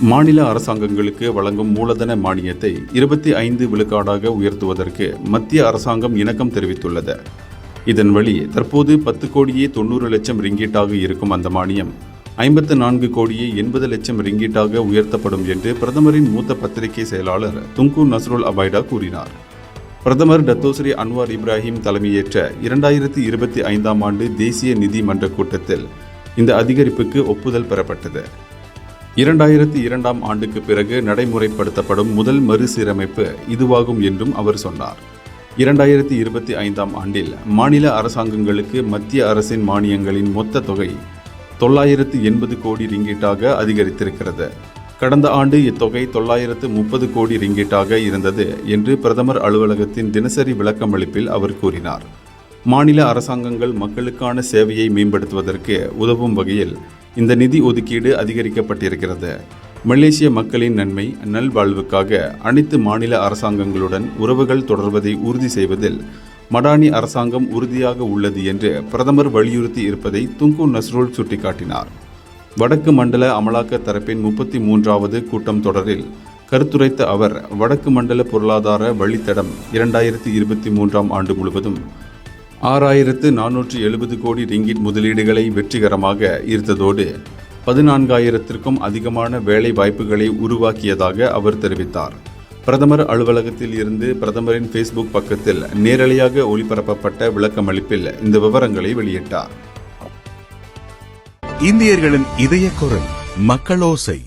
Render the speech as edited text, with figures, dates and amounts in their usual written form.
மாநில அரசாங்கங்களுக்கு வழங்கும் மூலதன மானியத்தை 25 விழுக்காடாக உயர்த்துவதற்கு மத்திய அரசாங்கம் இணக்கம் தெரிவித்துள்ளது. இதன் வழி தற்போது 10 கோடியே 90 லட்சம் ரிங்கிட்டாக இருக்கும் அந்த மானியம் 54 கோடியே 80 லட்சம் ரிங்கிட்டாக உயர்த்தப்படும் என்று பிரதமரின் மூத்த பத்திரிகை செயலாளர் துங்கு நஸ்ருல் அபைடா கூறினார். பிரதமர் டத்தோஸ்ரீ அன்வார் இப்ராஹிம் தலைமையேற்ற 2025ஆம் ஆண்டு தேசிய நிதி மன்ற கூட்டத்தில் இந்த அதிகரிப்புக்கு ஒப்புதல் பெறப்பட்டது. 2002ஆம் ஆண்டுக்கு பிறகு நடைமுறைப்படுத்தப்படும் முதல் மறுசீரமைப்பு இதுவாகும் என்றும் அவர் சொன்னார். 2025ஆம் ஆண்டில் மாநில அரசாங்கங்களுக்கு மத்திய அரசின் மானியங்களின் மொத்த தொகை 980 கோடி ரிங்கிட்டாக அதிகரித்திருக்கிறது. கடந்த ஆண்டு இத்தொகை 930 கோடி ரிங்கிட்டாக இருந்தது என்று பிரதமர் அலுவலகத்தின் தினசரி விளக்கமளிப்பில் அவர் கூறினார். மாநில அரசாங்கங்கள் மக்களுக்கான சேவையை மேம்படுத்துவதற்கு உதவும் வகையில் இந்த நிதி ஒதுக்கீடு அதிகரிக்கப்பட்டிருக்கிறது. மலேசிய மக்களின் நன்மை நல்வாழ்வுக்காக அனைத்து மாநில அரசாங்கங்களுடன் உறவுகள் தொடர்வதை உறுதி செய்வதில் மடானி அரசாங்கம் உறுதியாக உள்ளது என்று பிரதமர் வலியுறுத்தி இருப்பதை துங்கு நஸ்ருல் சுட்டிக்காட்டினார். வடக்கு மண்டல அமலாக்க தரப்பின் 33வது கூட்டம் தொடரில் கருத்துரைத்த அவர், வடக்கு மண்டல பொருளாதார வழித்தடம் 2023ஆம் ஆண்டு முழுவதும் 6470 கோடி ரிங்கிட் முதலீடுகளை வெற்றிகரமாக ஈர்த்ததோடு 14,000த்திற்கும் அதிகமான வேலை வாய்ப்புகளை உருவாக்கியதாக அவர் தெரிவித்தார். பிரதமர் அலுவலகத்தில் இருந்து பிரதமரின் ஃபேஸ்புக் பக்கத்தில் நேரலையாக ஒளிபரப்பப்பட்ட விளக்கமளிப்பில் இந்த விவரங்களை வெளியிட்டார். இந்தியர்களின் இதய குரல் மக்களோசை.